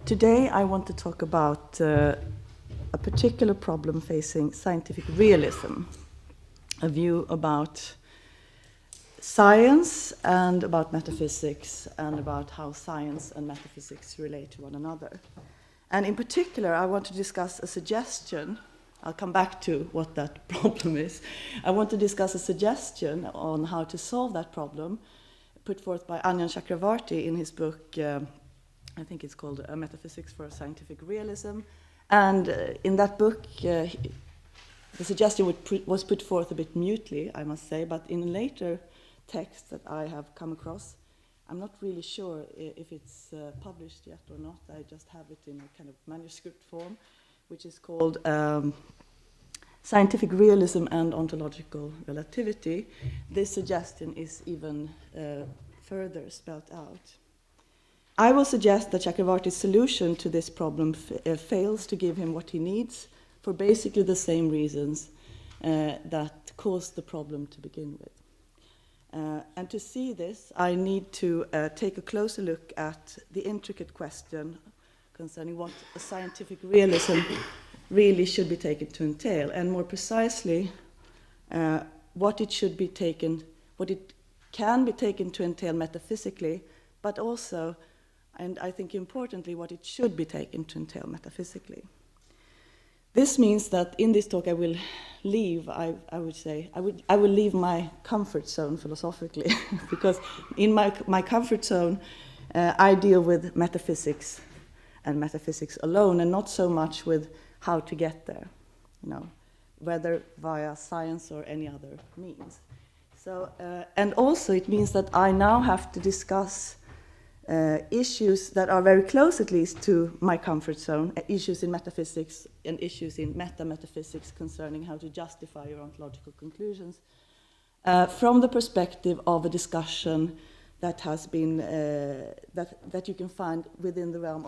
Today I want to talk about a particular problem facing scientific realism, a view about science and about metaphysics and about how science and metaphysics relate to one another. And in particular, I want to discuss a suggestion. I'll come back to what that problem is. I want to discuss a suggestion on how to solve that problem put forth by Anjan Chakravarty in his book, I think it's called Metaphysics for Scientific Realism. And in that book, the suggestion was put forth a bit mutely, I must say, but in a later text that I have come across, I'm not really sure if it's published yet or not. I just have it in a kind of manuscript form, which is called Scientific Realism and Ontological Relativity. This suggestion is even further spelled out. I will suggest that Chakravarty's solution to this problem fails to give him what he needs for basically the same reasons that caused the problem to begin with. And to see this, I need to take a closer look at the intricate question concerning what a scientific realism really should be taken to entail, and more precisely, what it can be taken to entail metaphysically, but also, and I think importantly, what it should be taken to entail metaphysically. This means that in this talk I will leave, I will leave my comfort zone philosophically, because in my comfort zone I deal with metaphysics and metaphysics alone, and not so much with how to get there, whether via science or any other means. So, and also it means that I now have to discuss issues that are very close, at least, to my comfort zone, issues in metaphysics and issues in meta-metaphysics concerning how to justify your ontological conclusions, from the perspective of a discussion that has been, that you can find within the realm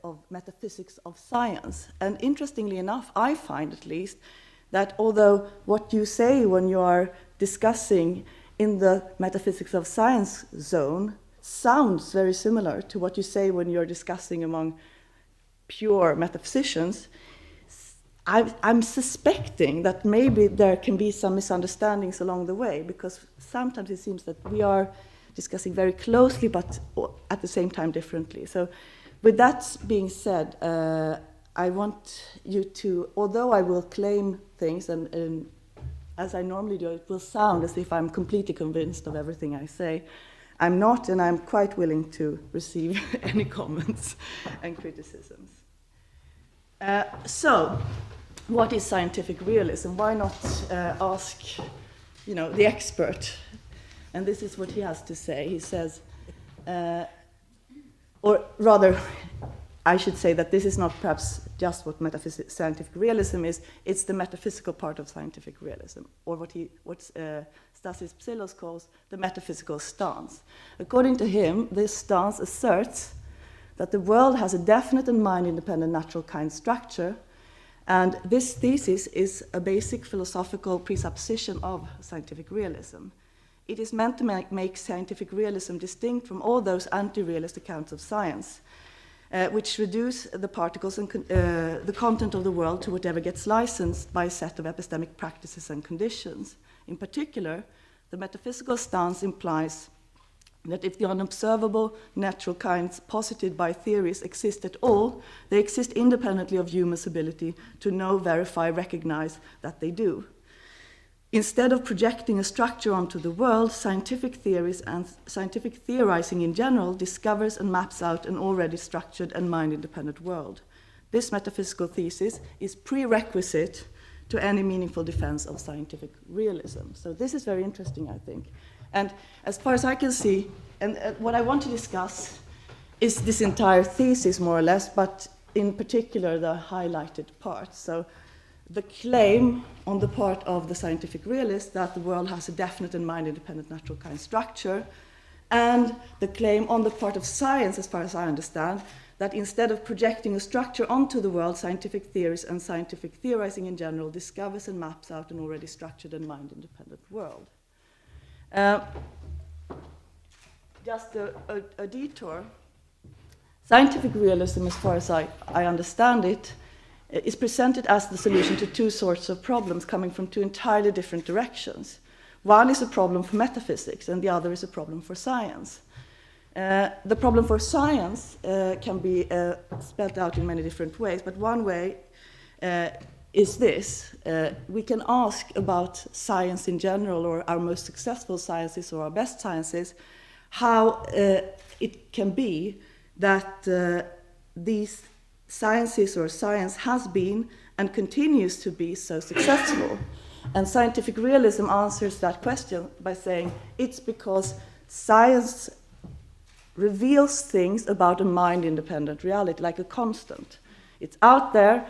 of metaphysics of science. And interestingly enough, I find at least that although what you say when you are discussing in the metaphysics of science zone sounds very similar to what you say when you're discussing among pure metaphysicians, I'm suspecting that maybe there can be some misunderstandings along the way, because sometimes it seems that we are discussing very closely but at the same time differently. So with that being said, I want you to, although I will claim things, and as I normally do, it will sound as if I'm completely convinced of everything I say. I'm not, and I'm quite willing to receive any comments and criticisms. So, what is scientific realism? Why not ask, the expert? And this is what he has to say. He says, or rather, I should say that this is not perhaps just what scientific realism is. It's the metaphysical part of scientific realism, or what Stasis Psillos calls the metaphysical stance. According to him, this stance asserts that the world has a definite and mind-independent natural kind structure, and this thesis is a basic philosophical presupposition of scientific realism. It is meant to make scientific realism distinct from all those anti-realist accounts of science, which reduce the particles and the content of the world to whatever gets licensed by a set of epistemic practices and conditions. In particular, the metaphysical stance implies that if the unobservable natural kinds posited by theories exist at all, they exist independently of humans' ability to know, verify, recognize that they do. Instead of projecting a structure onto the world, scientific theories and scientific theorizing in general discovers and maps out an already structured and mind-independent world. This metaphysical thesis is prerequisite to any meaningful defense of scientific realism. So this is very interesting, I think. And as far as I can see, and what I want to discuss is this entire thesis, more or less, but in particular the highlighted part. So the claim on the part of the scientific realist that the world has a definite and mind-independent natural kind structure, and the claim on the part of science, as far as I understand, that instead of projecting a structure onto the world, scientific theories and scientific theorizing in general discovers and maps out an already structured and mind-independent world. Just a detour. Scientific realism, as far as I understand it, is presented as the solution to two sorts of problems coming from two entirely different directions. One is a problem for metaphysics, and the other is a problem for science. The problem for science can be spelled out in many different ways, but one way is this. We can ask about science in general, or our most successful sciences or our best sciences, how it can be that these sciences or science has been and continues to be so successful. And scientific realism answers that question by saying it's because science reveals things about a mind-independent reality, like a constant. It's out there.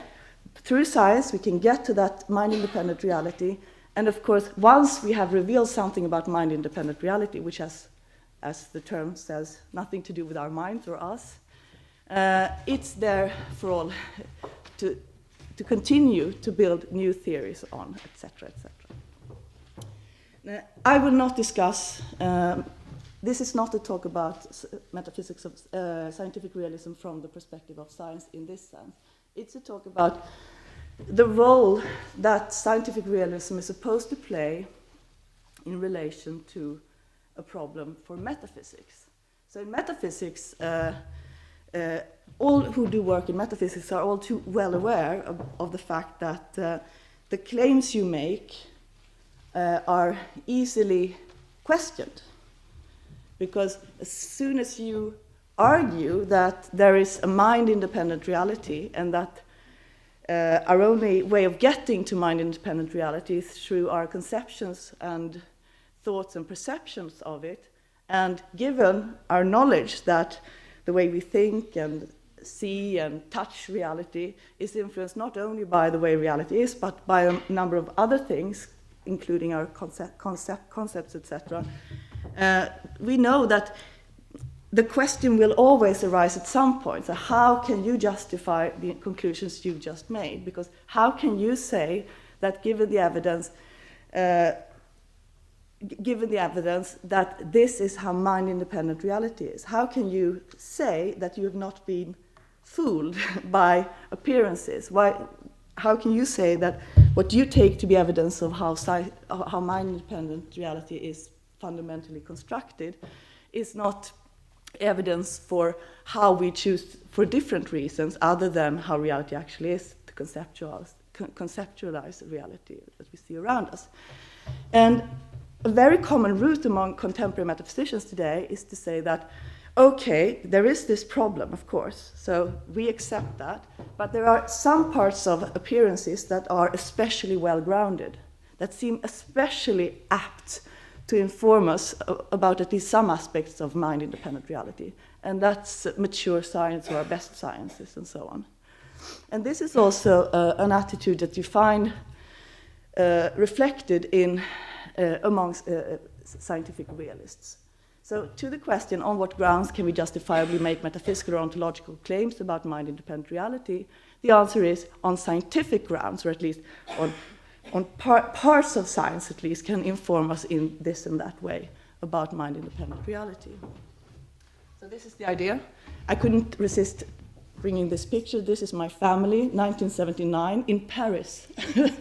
Through science, we can get to that mind-independent reality. And of course, once we have revealed something about mind-independent reality, which has, as the term says, nothing to do with our minds or us, it's there for all to continue to build new theories on, etc., etc. I will not discuss, this is not a talk about metaphysics of scientific realism from the perspective of science in this sense. It's a talk about the role that scientific realism is supposed to play in relation to a problem for metaphysics. So in metaphysics, all who do work in metaphysics are all too well aware of the fact that the claims you make are easily questioned. Because as soon as you argue that there is a mind-independent reality and that our only way of getting to mind-independent reality is through our conceptions and thoughts and perceptions of it, and given our knowledge that the way we think and see and touch reality is influenced not only by the way reality is, but by a number of other things, including our concepts, etc. We know that the question will always arise at some point. So how can you justify the conclusions you've just made? Because how can you say that given the evidence that this is how mind-independent reality is? How can you say that you have not been fooled by appearances? How can you say that what you take to be evidence of how mind-independent reality is fundamentally constructed is not evidence for how we choose for different reasons other than how reality actually is to conceptualize reality that we see around us? And a very common route among contemporary metaphysicians today is to say that, okay, there is this problem, of course, so we accept that, but there are some parts of appearances that are especially well-grounded, that seem especially apt to inform us about at least some aspects of mind-independent reality, and that's mature science or our best sciences and so on. And this is also an attitude that you find reflected in amongst scientific realists. So to the question, on what grounds can we justifiably make metaphysical or ontological claims about mind-independent reality, the answer is on scientific grounds, or at least on parts of science at least, can inform us in this and that way about mind-independent reality. So this is the idea. I couldn't resist bringing this picture. This is my family, 1979, in Paris.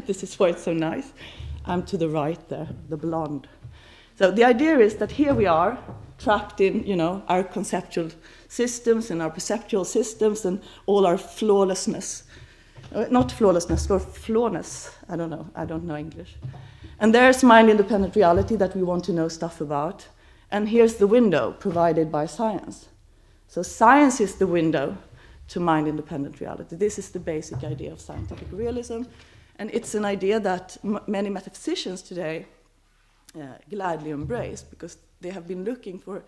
This is why it's so nice. I'm to the right there, the blonde. So the idea is that here we are, trapped in, our conceptual systems and our perceptual systems and all our flawlessness. Not flawlessness, or flawness. I don't know English. And there's mind-independent reality that we want to know stuff about. And here's the window provided by science. So science is the window to mind-independent reality. This is the basic idea of scientific realism. And it's an idea that many metaphysicians today gladly embrace, because they have been looking for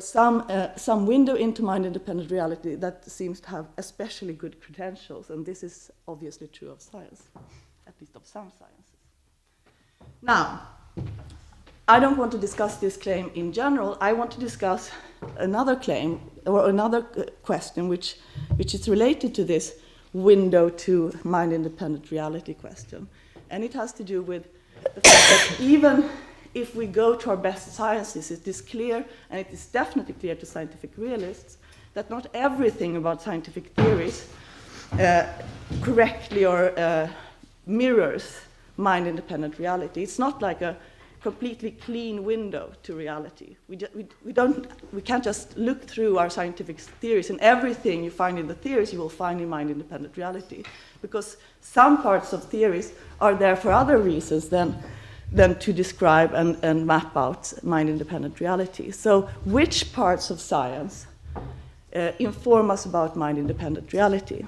some window into mind-independent reality that seems to have especially good credentials, and this is obviously true of science, at least of some sciences. Now, I don't want to discuss this claim in general. I want to discuss another claim, or another question, which is related to this window to mind-independent reality question. And it has to do with the fact that even if we go to our best sciences, it is clear, and it is definitely clear to scientific realists, that not everything about scientific theories correctly or mirrors mind-independent reality. It's not like a completely clean window to reality. We can't just look through our scientific theories and everything you find in the theories you will find in mind-independent reality, because some parts of theories are there for other reasons than to describe and map out mind-independent reality. So which parts of science inform us about mind-independent reality?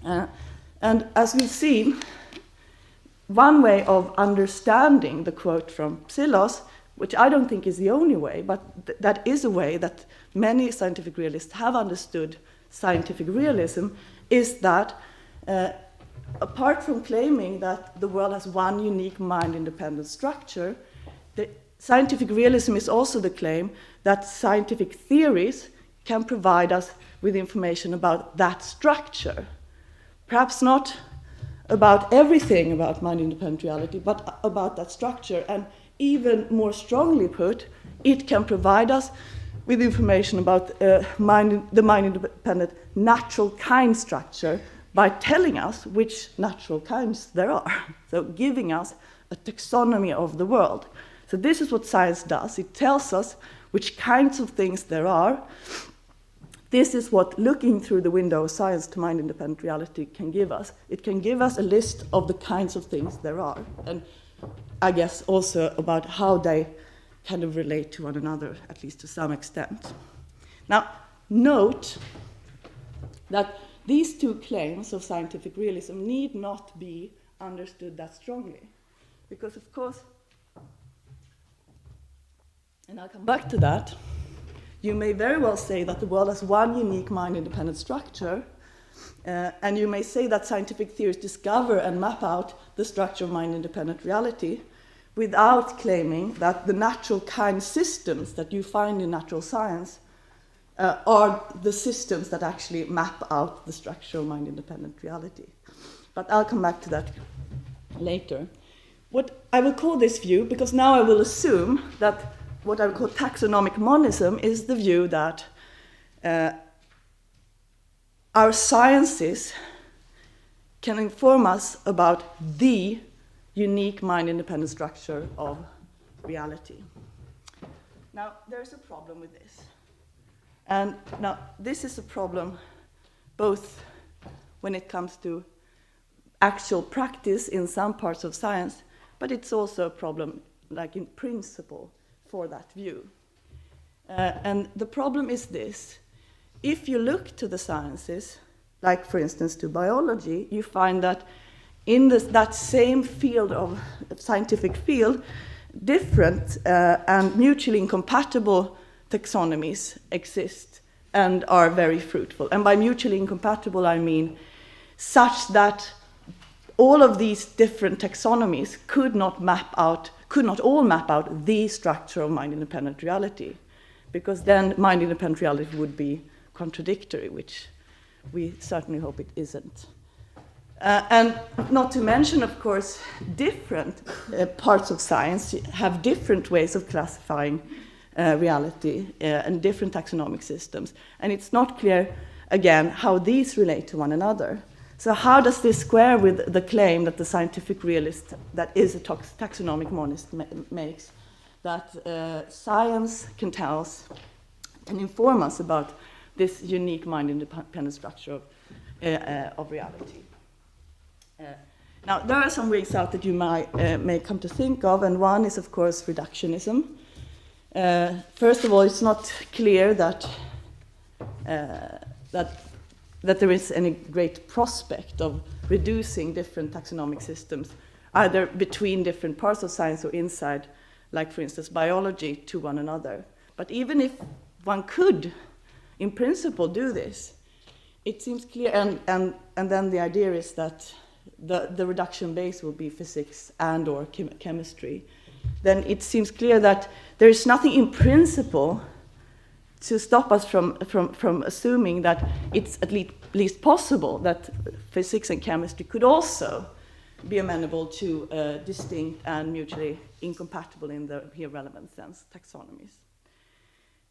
And as we've seen, one way of understanding the quote from Psillos, which I don't think is the only way, but that is a way that many scientific realists have understood scientific realism, is that apart from claiming that the world has one unique mind-independent structure, the scientific realism is also the claim that scientific theories can provide us with information about that structure. Perhaps not about everything about mind-independent reality, but about that structure. And even more strongly put, it can provide us with information about the mind-independent natural kind structure by telling us which natural kinds there are. So giving us a taxonomy of the world. So this is what science does. It tells us which kinds of things there are. This is what looking through the window of science to mind-independent reality can give us. It can give us a list of the kinds of things there are, and I guess also about how they kind of relate to one another, at least to some extent. Now, note that these two claims of scientific realism need not be understood that strongly, because of course, and I'll come back to that, you may very well say that the world has one unique mind-independent structure, and you may say that scientific theories discover and map out the structure of mind-independent reality without claiming that the natural kind systems that you find in natural science are the systems that actually map out the structure of mind-independent reality. But I'll come back to that later. What I will call this view, because now I will assume that what I would call taxonomic monism is the view that our sciences can inform us about the unique mind-independent structure of reality. Now, there's a problem with this. And now, this is a problem both when it comes to actual practice in some parts of science, but it's also a problem, like in principle, for that view. And the problem is this. If you look to the sciences, like for instance to biology, you find that in that same field of scientific field, different and mutually incompatible taxonomies exist and are very fruitful. And by mutually incompatible, I mean such that all of these different taxonomies could not all map out the structure of mind-independent reality, because then mind-independent reality would be contradictory, which we certainly hope it isn't. And not to mention, of course, different parts of science have different ways of classifying reality and different taxonomic systems. And it's not clear, again, how these relate to one another. So how does this square with the claim that the scientific realist, that is a taxonomic monist, makes, that science can tell us, can inform us about this unique mind-independent structure of reality? Now, there are some ways out that you may come to think of, and one is, of course, reductionism. First of all, it's not clear that there is any great prospect of reducing different taxonomic systems, either between different parts of science or inside, like, for instance, biology, to one another. But even if one could, in principle, do this, it seems clear, and then the idea is that the reduction base will be physics and or chemistry, then it seems clear that there is nothing in principle to stop us from assuming that it's at least possible that physics and chemistry could also be amenable to distinct and mutually incompatible in the here relevant sense taxonomies.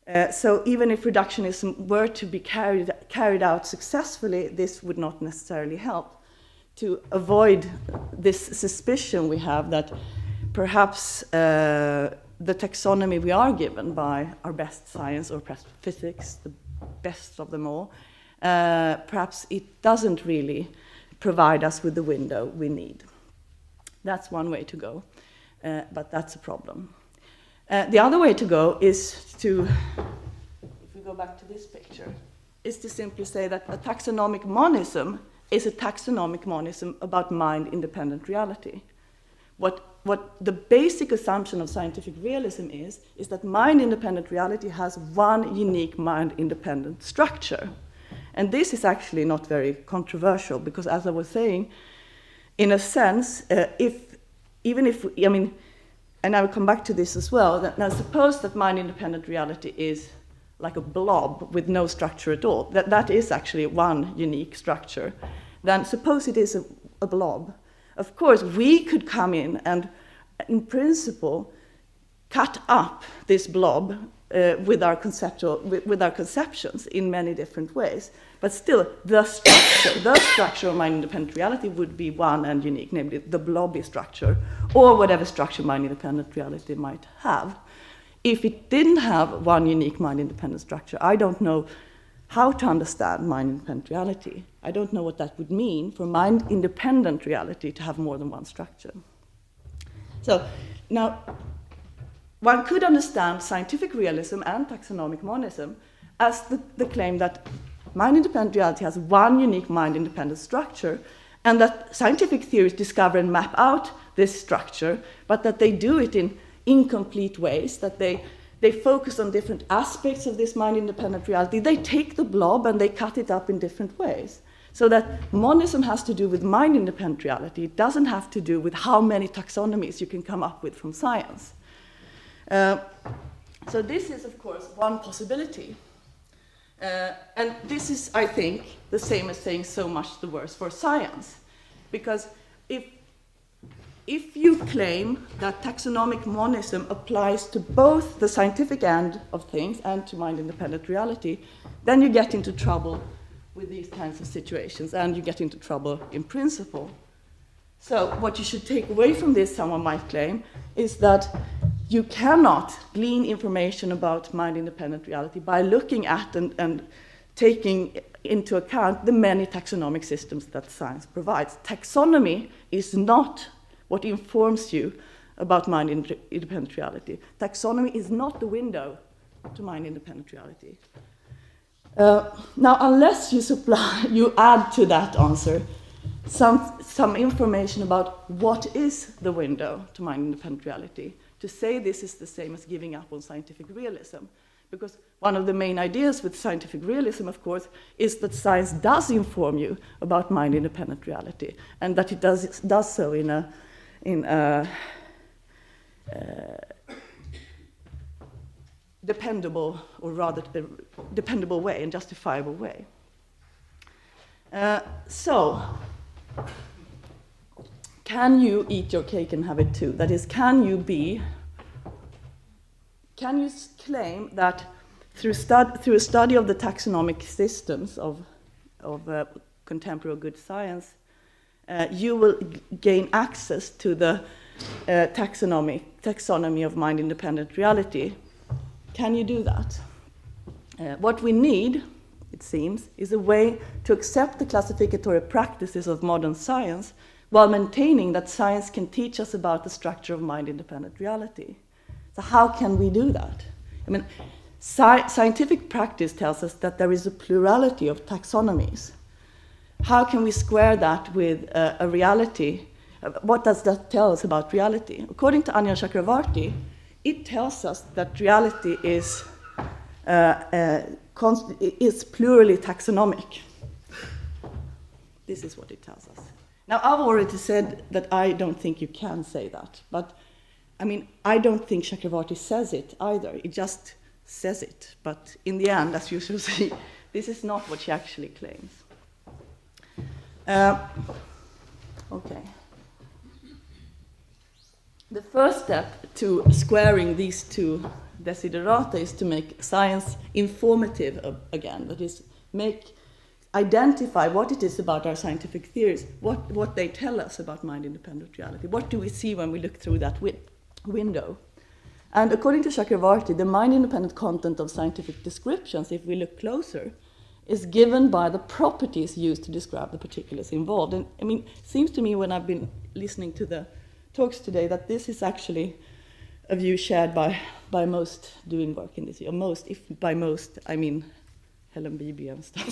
So even if reductionism were to be carried out successfully, this would not necessarily help to avoid this suspicion we have that perhaps the taxonomy we are given by our best science, or perhaps physics, the best of them all, perhaps it doesn't really provide us with the window we need. That's one way to go, but that's a problem. The other way to go is to, if we go back to this picture, is to simply say that a taxonomic monism is a taxonomic monism about mind-independent reality. What the basic assumption of scientific realism is that mind-independent reality has one unique mind-independent structure. And this is actually not very controversial, because as I was saying, in a sense, and I will come back to this as well, now suppose that mind-independent reality is like a blob with no structure at all. That is actually one unique structure. Then suppose it is a blob. Of course, we could come in and, in principle, cut up this blob with our conceptions in many different ways. But still, the structure of mind-independent reality would be one and unique, namely the blobby structure, or whatever structure mind-independent reality might have. If it didn't have one unique mind-independent structure, I don't know how to understand mind-independent reality. I don't know what that would mean for mind-independent reality to have more than one structure. So now, one could understand scientific realism and taxonomic monism as the claim that mind-independent reality has one unique mind-independent structure, and that scientific theories discover and map out this structure, but that they do it in incomplete ways, that they focus on different aspects of this mind-independent reality. They take the blob and they cut it up in different ways. So that monism has to do with mind-independent reality. It doesn't have to do with how many taxonomies you can come up with from science. So this is, of course, one possibility. And this is, I think, the same as saying so much the worse for science. Because if you claim that taxonomic monism applies to both the scientific end of things and to mind-independent reality, then you get into trouble with these kinds of situations, and you get into trouble in principle. So what you should take away from this, someone might claim, is that you cannot glean information about mind-independent reality by looking at and taking into account the many taxonomic systems that science provides. Taxonomy is not what informs you about mind-independent reality. Taxonomy is not the window to mind-independent reality. Now, unless you add to that answer some information about what is the window to mind-independent reality, to say this is the same as giving up on scientific realism. Because one of the main ideas with scientific realism, of course, is that science does inform you about mind-independent reality, and that it does so in a dependable, or rather dependable way and justifiable way. So, can you eat your cake and have it too? That is, can you claim that through a study of the taxonomic systems of contemporary good science, you will gain access to the taxonomy of mind-independent reality? Can you do that? What we need, it seems, is a way to accept the classificatory practices of modern science while maintaining that science can teach us about the structure of mind-independent reality. So how can we do that? I mean, scientific practice tells us that there is a plurality of taxonomies. How can we square that with a reality? What does that tell us about reality? According to Anja Chakravarty, it tells us that reality is plurally taxonomic. This is what it tells us. Now, I've already said that I don't think you can say that, but I mean, I don't think Chakravarty says it either. It just says it. But in the end, as you shall see, this is not what she actually claims. Okay. The first step to squaring these two desiderata is to make science informative again, that is, identify what it is about our scientific theories, what they tell us about mind-independent reality. What do we see when we look through that window? And according to Chakravarti, the mind-independent content of scientific descriptions, if we look closer, is given by the properties used to describe the particulars involved. And I mean, it seems to me when I've been listening to the talks today that this is actually a view shared by most doing work in this field. Most, if by most, I mean Helen Beebe and stuff.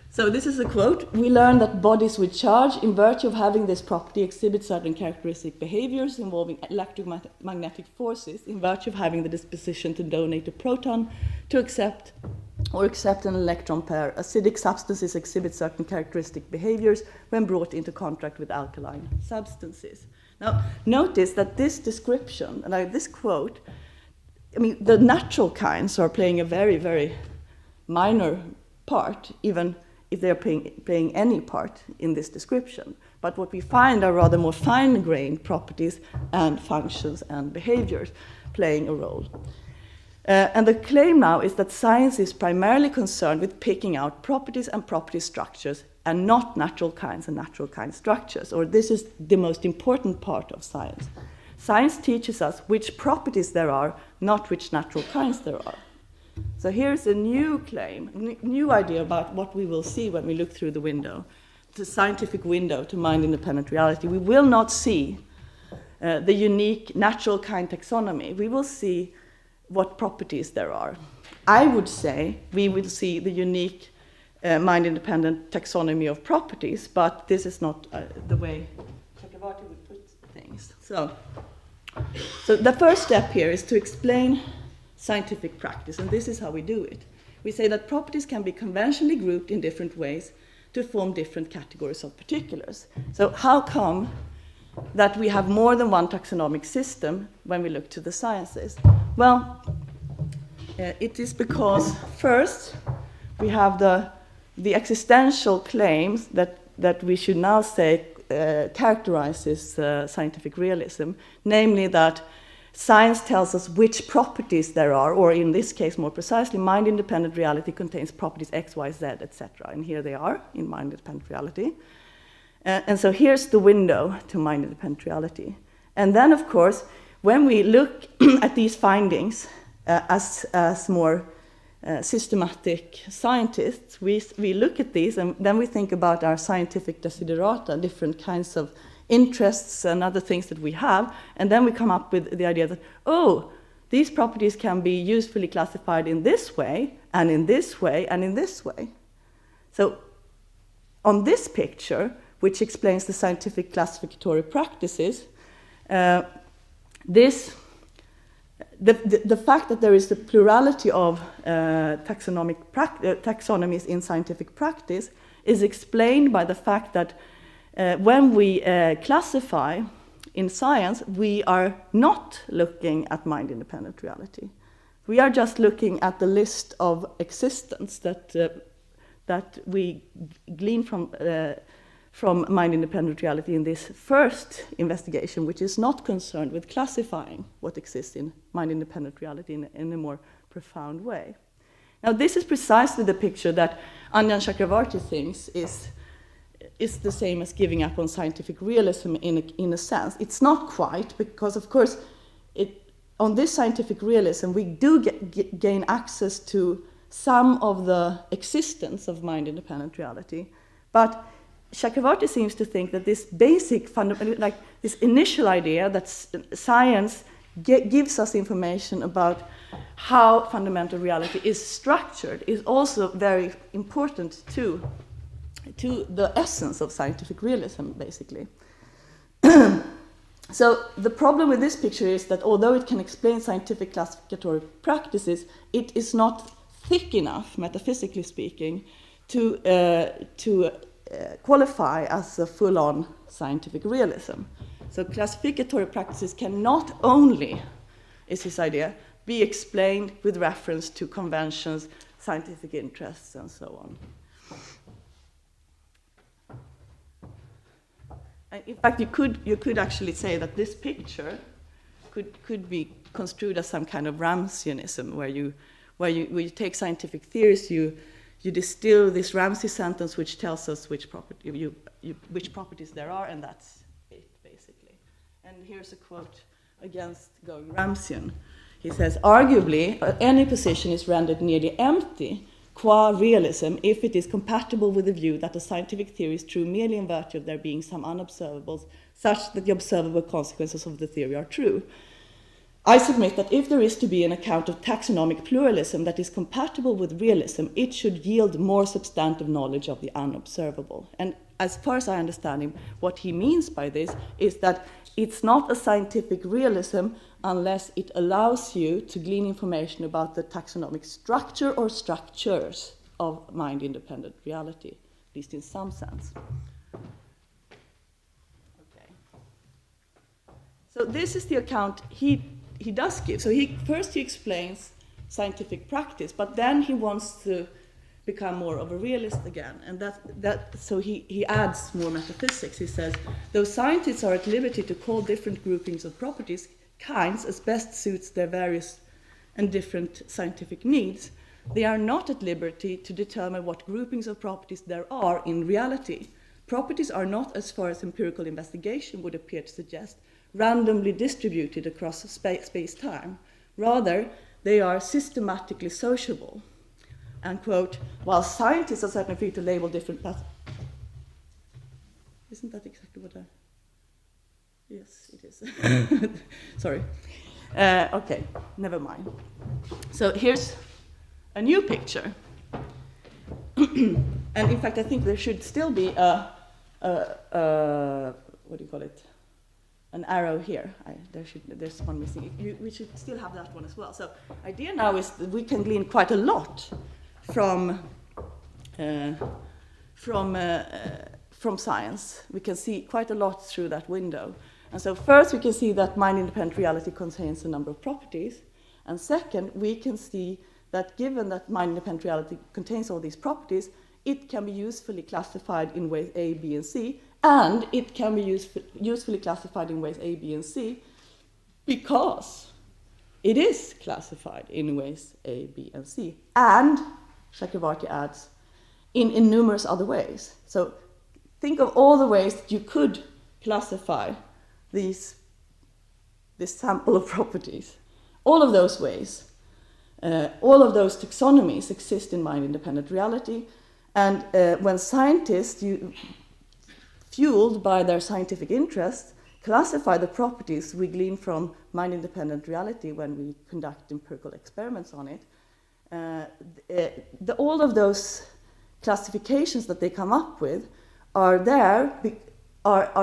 So this is a quote. We learn that bodies with charge, in virtue of having this property, exhibit certain characteristic behaviors involving electromagnetic forces, in virtue of having the disposition to donate a proton, to accept an electron pair. Acidic substances exhibit certain characteristic behaviors when brought into contact with alkaline substances. Now, notice that this description, and this quote, I mean, the natural kinds are playing a very, very minor part, even if they're playing any part in this description. But what we find are rather more fine-grained properties and functions and behaviors playing a role. And the claim now is that science is primarily concerned with picking out properties and property structures and not natural kinds and natural kind structures, or this is the most important part of science. Science teaches us which properties there are, not which natural kinds there are. So here's a new claim, new idea about what we will see when we look through the window, the scientific window to mind-independent reality. We will not see the unique natural kind taxonomy. We will see what properties there are. I would say we will see the unique mind-independent taxonomy of properties, but this is not the way Chakravarti would put things. So the first step here is to explain scientific practice, and this is how we do it. We say that properties can be conventionally grouped in different ways to form different categories of particulars. So how come that we have more than one taxonomic system when we look to the sciences? Well, it is because first we have the existential claims that we should now say characterizes scientific realism, namely that science tells us which properties there are, or in this case, more precisely, mind-independent reality contains properties X, Y, Z, etc. And here they are in mind-independent reality. And so here's the window to mind-independent reality. And then, of course, when we look at these findings as more systematic scientists, we look at these and then we think about our scientific desiderata, different kinds of interests and other things that we have, and then we come up with the idea that, oh, these properties can be usefully classified in this way, and in this way, and in this way. So on this picture, which explains the scientific classificatory practices, the fact that there is a plurality of taxonomies in scientific practice is explained by the fact that when we classify in science, we are not looking at mind-independent reality. We are just looking at the list of existence that we glean from mind-independent reality in this first investigation, which is not concerned with classifying what exists in mind-independent reality in a more profound way. Now, this is precisely the picture that Anjan Chakravarti thinks is the same as giving up on scientific realism in a sense. It's not quite, because, of course, on this scientific realism, we do gain access to some of the existence of mind-independent reality. But Chakravarti seems to think that this basic, like this initial idea that science gives us information about how fundamental reality is structured is also very important to the essence of scientific realism, basically. So the problem with this picture is that although it can explain scientific classificatory practices, it is not thick enough, metaphysically speaking, to qualify as a full-on scientific realism. So classificatory practices can not only, is his idea, be explained with reference to conventions, scientific interests, and so on. And in fact, you could actually say that this picture could be construed as some kind of Ramsianism, where you take scientific theories, you distill this Ramsey sentence, which tells us which properties there are, and that's it, basically. And here's a quote against going Ramsian. He says, arguably, any position is rendered nearly empty qua realism if it is compatible with the view that a scientific theory is true merely in virtue of there being some unobservables such that the observable consequences of the theory are true. I submit that if there is to be an account of taxonomic pluralism that is compatible with realism, it should yield more substantive knowledge of the unobservable. And as far as I understand him, what he means by this is that it's not a scientific realism unless it allows you to glean information about the taxonomic structure or structures of mind-independent reality, at least in some sense. Okay. So this is the account he does give. So first he explains scientific practice, but then he wants to become more of a realist again. And so he adds more metaphysics. He says, though scientists are at liberty to call different groupings of properties kinds as best suits their various and different scientific needs, they are not at liberty to determine what groupings of properties there are in reality. Properties are not, as far as empirical investigation would appear to suggest, randomly distributed across space-time. Rather, they are systematically sociable. And quote, while scientists are certainly free to label different paths. Isn't that exactly what I... Yes, it is. Sorry. Okay, never mind. So here's a new picture. And in fact, I think there should still be what do you call it? An arrow here. There's one missing. We should still have that one as well. So idea now is that we can glean quite a lot from science. We can see quite a lot through that window. And so first we can see that mind-independent reality contains a number of properties. And second, we can see that given that mind-independent reality contains all these properties, it can be usefully classified in ways A, B, and C, and it can be usefully classified in ways A, B, and C because it is classified in ways A, B, and C. And, Chakravarti adds, in numerous other ways. So think of all the ways that you could classify this sample of properties. All of those ways, all of those taxonomies exist in mind-independent reality. And when scientists, fueled by their scientific interest, classify the properties we glean from mind-independent reality when we conduct empirical experiments on it, all of those classifications that they come up with are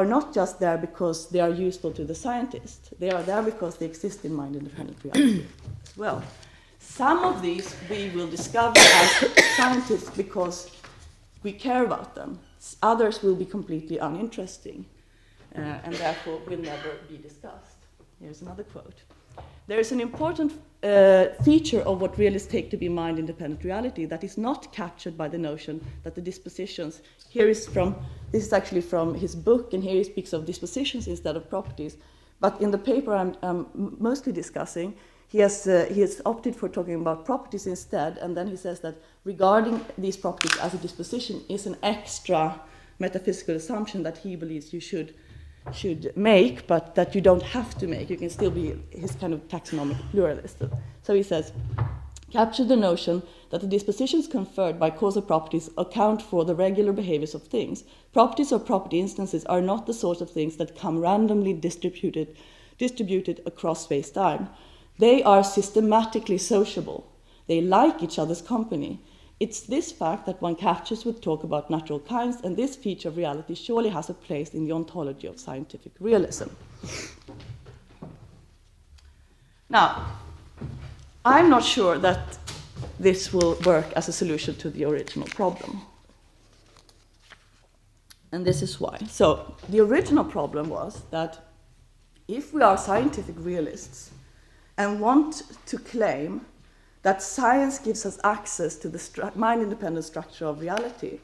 not just there because they are useful to the scientist. They are there because they exist in mind-independent reality as well. Some of these we will discover as scientists because we care about them. Others will be completely uninteresting and therefore will never be discussed. Here's another quote. There is an important feature of what realists take to be mind-independent reality that is not captured by the notion that the dispositions, this is actually from his book, and here he speaks of dispositions instead of properties. But in the paper I'm mostly discussing, he has opted for talking about properties instead, and then he says that regarding these properties as a disposition is an extra metaphysical assumption that he believes you should make, but that you don't have to make. You can still be his kind of taxonomic pluralist. So he says, capture the notion that the dispositions conferred by causal properties account for the regular behaviors of things. Properties or property instances are not the sort of things that come randomly distributed across space-time. They are systematically sociable. They like each other's company. It's this fact that one captures with talk about natural kinds, and this feature of reality surely has a place in the ontology of scientific realism. Now, I'm not sure that this will work as a solution to the original problem. And this is why. So, the original problem was that if we are scientific realists and want to claim that science gives us access to the mind-independent structure of reality,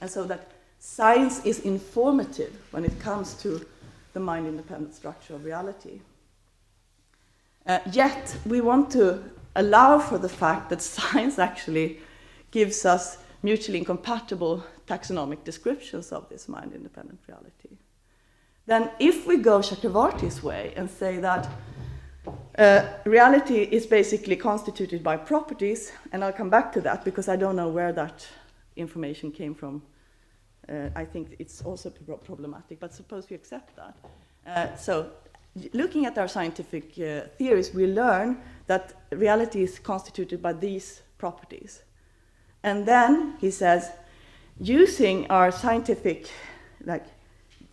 and so that science is informative when it comes to the mind-independent structure of reality, Yet we want to allow for the fact that science actually gives us mutually incompatible taxonomic descriptions of this mind-independent reality. Then if we go Chakravarti's way and say that reality is basically constituted by properties, and I'll come back to that because I don't know where that information came from. I think it's also problematic, but suppose we accept that. So looking at our scientific theories, we learn that reality is constituted by these properties. And then, he says, using our scientific,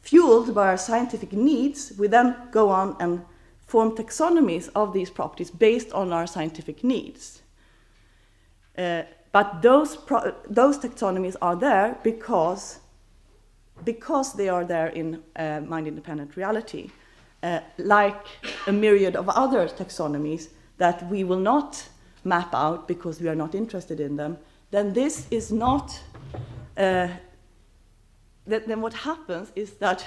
fueled by our scientific needs, we then go on and form taxonomies of these properties based on our scientific needs. But those taxonomies are there because they are there in mind-independent reality, like a myriad of other taxonomies that we will not map out because we are not interested in them. Then this is not. Then what happens is that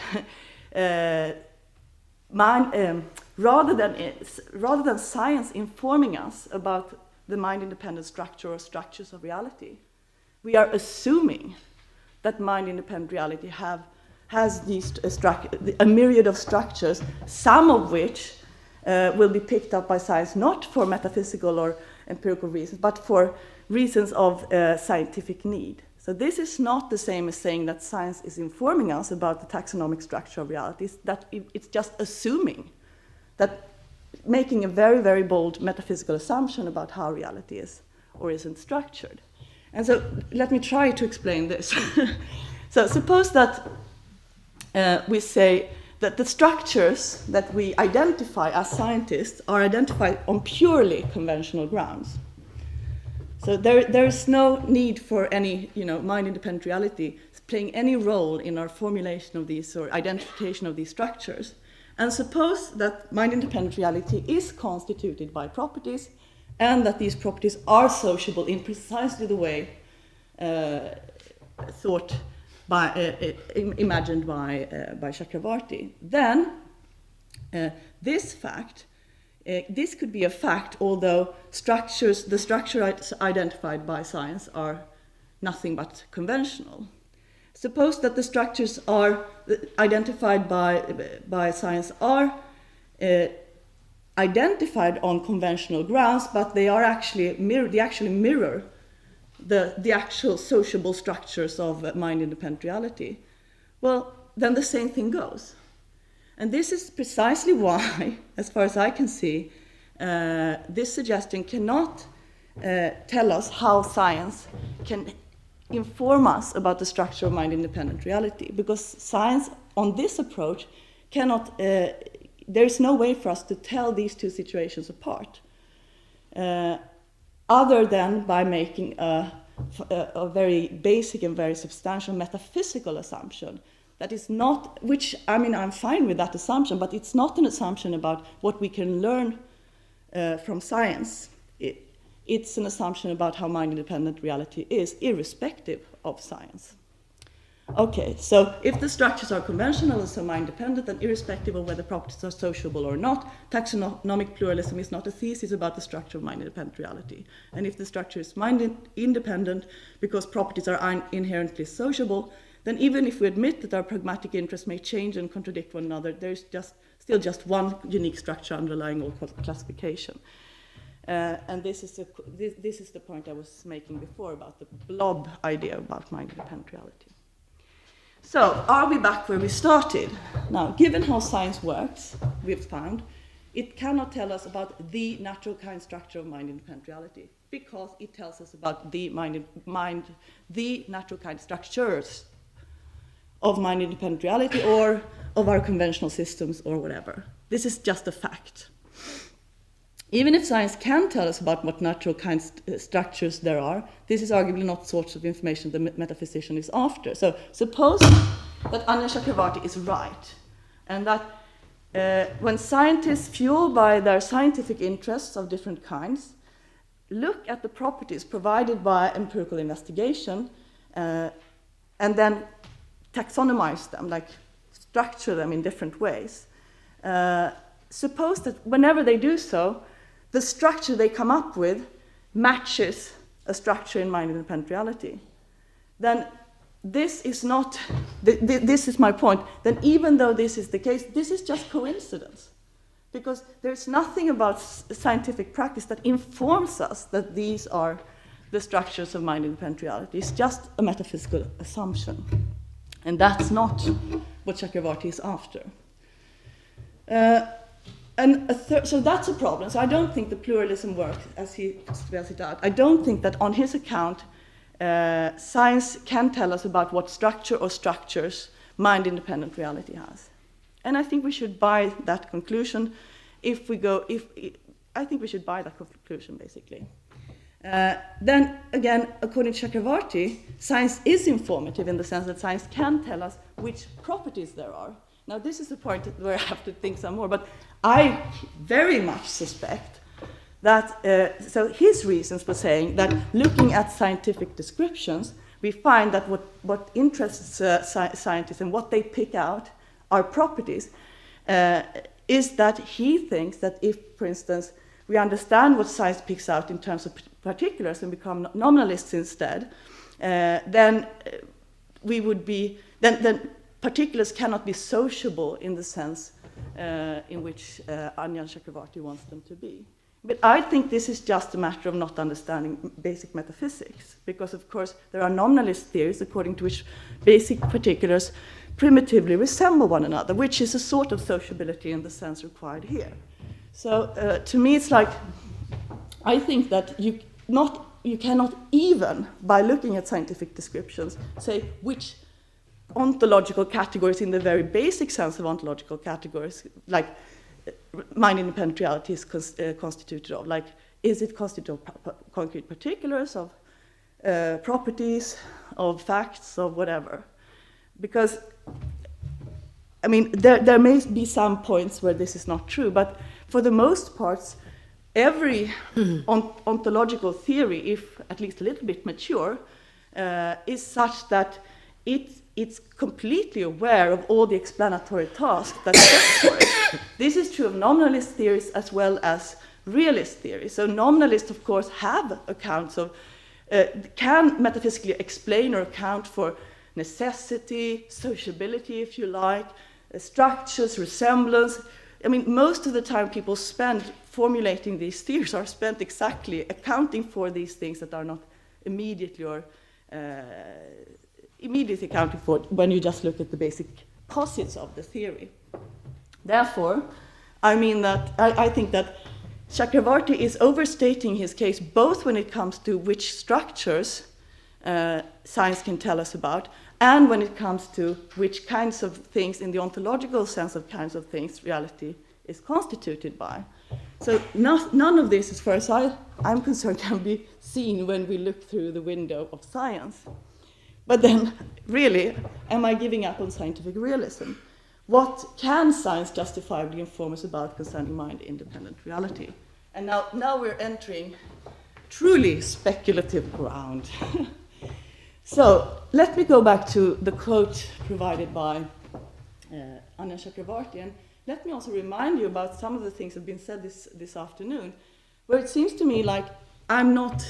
rather than science informing us about the mind-independent structure or structures of reality, we are assuming that mind-independent reality has a myriad of structures, some of which will be picked up by science not for metaphysical or empirical reasons, but for reasons of scientific need. So this is not the same as saying that science is informing us about the taxonomic structure of reality. It's just assuming that, making a very, very bold metaphysical assumption about how reality is or isn't structured. And so let me try to explain this. So suppose that we say that the structures that we identify as scientists are identified on purely conventional grounds. So there is no need for any, mind-independent reality playing any role in our formulation of these or identification of these structures. And suppose that mind-independent reality is constituted by properties, and that these properties are sociable in precisely the way imagined by Chakravarti. Then this fact. This could be a fact, although the structures identified by science are nothing but conventional. Suppose that the structures are identified by science are identified on conventional grounds, but they actually mirror the actual sociable structures of mind-independent reality. Well, then the same thing goes. And this is precisely why, as far as I can see, this suggestion cannot tell us how science can inform us about the structure of mind-independent reality, because science on this approach cannot, there is no way for us to tell these two situations apart, other than by making a very basic and very substantial metaphysical assumption. That is not, I'm fine with that assumption, but it's not an assumption about what we can learn from science. It's an assumption about how mind-independent reality is, irrespective of science. Okay, so if the structures are conventional and so mind-dependent, then irrespective of whether properties are sociable or not, taxonomic pluralism is not a thesis about the structure of mind-independent reality. And if the structure is mind-independent because properties are inherently sociable, then even if we admit that our pragmatic interests may change and contradict one another, there's still just one unique structure underlying all classification. And this is the point I was making before about the blob idea about mind-independent reality. So, are we back where we started? Now, given how science works, we've found, it cannot tell us about the natural kind structure of mind-independent reality, because it tells us about the natural kind structures of mind-independent reality or of our conventional systems or whatever. This is just a fact. Even if science can tell us about what natural kind structures there are, this is arguably not the sort of information the metaphysician is after. So suppose that Anja Chakravarti is right, and that when scientists, fueled by their scientific interests of different kinds, look at the properties provided by empirical investigation and then taxonomize them, like structure them in different ways, suppose that whenever they do so, the structure they come up with matches a structure in mind-independent reality, then this is not, this is my point, then even though this is the case, this is just coincidence. Because there's nothing about scientific practice that informs us that these are the structures of mind-independent reality. It's just a metaphysical assumption. And that's not what Chakravarti is after. So that's a problem. So I don't think the pluralism works as he spells it out. I don't think that on his account, science can tell us about what structure or structures mind-independent reality has. And I think we should buy that conclusion I think we should buy that conclusion, basically. Then, again, according to Chakravarti, science is informative in the sense that science can tell us which properties there are. Now, this is the point where I have to think some more, but I very much suspect that, so his reasons for saying that looking at scientific descriptions, we find that what interests scientists and what they pick out are properties, is that he thinks that if, for instance, we understand what science picks out in terms of particulars and become nominalists instead, then we would be, then particulars cannot be sociable in the sense in which Anjan Chakravarti wants them to be. But I think this is just a matter of not understanding basic metaphysics, because of course there are nominalist theories according to which basic particulars primitively resemble one another, which is a sort of sociability in the sense required here. So to me it's like, I think that you cannot even, by looking at scientific descriptions, say which ontological categories in the very basic sense of ontological categories, like mind-independent reality is constituted of. Like, is it constituted of concrete particulars, of properties, of facts, of whatever? Because, I mean, there may be some points where this is not true, but for the most part, every ontological theory, if at least a little bit mature, is such that it's completely aware of all the explanatory tasks that are set for it. This is true of nominalist theories as well as realist theories. So nominalists, of course, have accounts of, can metaphysically explain or account for necessity, sociability, if you like, structures, resemblance. I mean, most of the time people spend formulating these theories are spent exactly accounting for these things that are not immediately or immediately accounted for when you just look at the basic posits of the theory. Therefore, I mean that I think that Chakravarti is overstating his case both when it comes to which structures science can tell us about, and when it comes to which kinds of things, in the ontological sense of kinds of things, reality is constituted by. So none of this, as far as I'm concerned, can be seen when we look through the window of science. But then, really, am I giving up on scientific realism? What can science justifiably inform us about concerning mind-independent reality? And now we're entering truly speculative ground. So let me go back to the quote provided by Anna Chakravarti, and let me also remind you about some of the things that have been said this afternoon, where it seems to me like I'm not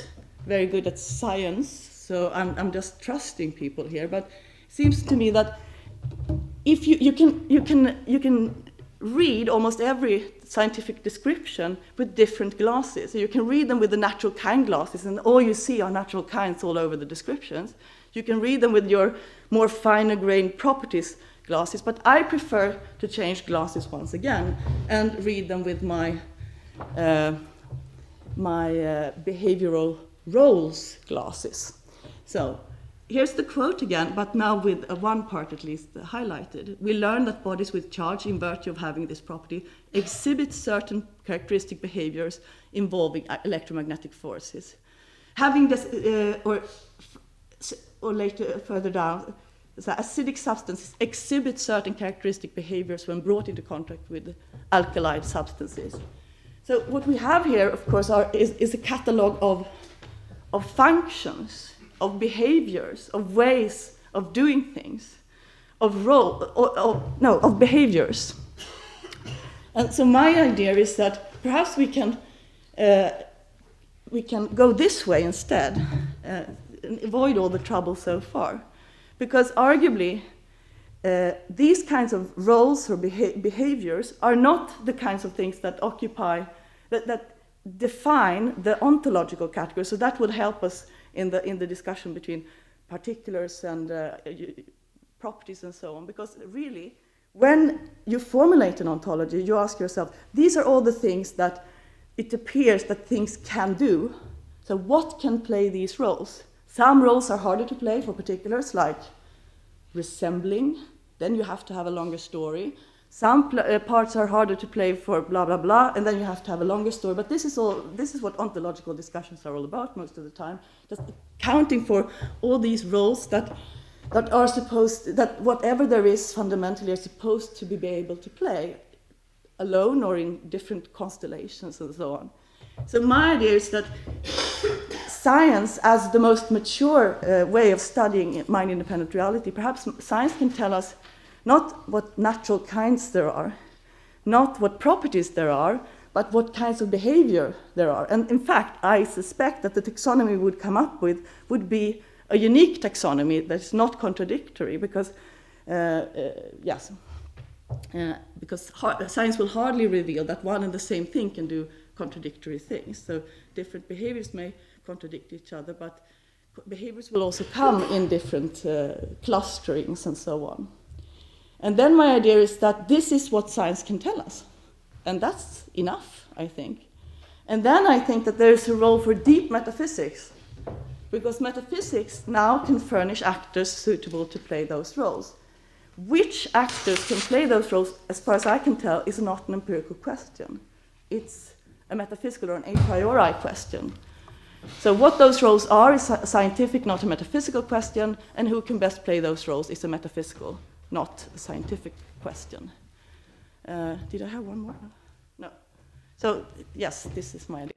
very good at science, so I'm just trusting people here, but it seems to me that if you can read almost every scientific description with different glasses. So you can read them with the natural kind glasses, and all you see are natural kinds all over the descriptions. You can read them with your more finer grained properties glasses, but I prefer to change glasses once again and read them with my behavioral roles glasses. So here's the quote again, but now with one part at least highlighted. We learn that bodies with charge, in virtue of having this property, exhibit certain characteristic behaviors involving electromagnetic forces. Having this, or later further down, so acidic substances exhibit certain characteristic behaviors when brought into contact with alkaline substances. So what we have here, of course, is a catalog of functions, of behaviors, of ways of doing things, of behaviors. And so my idea is that perhaps we can go this way instead, and avoid all the trouble so far. Because arguably, these kinds of roles or behaviors are not the kinds of things that occupy, that define the ontological category. So that would help us in the discussion between particulars and properties and so on. Because really, when you formulate an ontology, you ask yourself, these are all the things that it appears that things can do. So what can play these roles? Some roles are harder to play for particulars, like resembling. Then you have to have a longer story. Some parts are harder to play for blah, blah, blah, and then you have to have a longer story. But this is what ontological discussions are all about most of the time, just accounting for all these roles that are supposed, that whatever there is fundamentally are supposed to be able to play alone or in different constellations and so on. So my idea is that science, as the most mature way of studying mind-independent reality, perhaps science can tell us not what natural kinds there are, not what properties there are, but what kinds of behavior there are. And in fact, I suspect that the taxonomy would come up with would be a unique taxonomy that's not contradictory, because because science will hardly reveal that one and the same thing can do contradictory things. So different behaviors may contradict each other, but behaviors will also come in different clusterings and so on. And then my idea is that this is what science can tell us. And that's enough, I think. And then I think that there is a role for deep metaphysics, because metaphysics now can furnish actors suitable to play those roles. Which actors can play those roles, as far as I can tell, is not an empirical question. It's a metaphysical or an a priori question. So what those roles are is scientific, not a metaphysical question, and who can best play those roles is a metaphysical, not a scientific question. Did I have one more? No. So yes, this is my idea.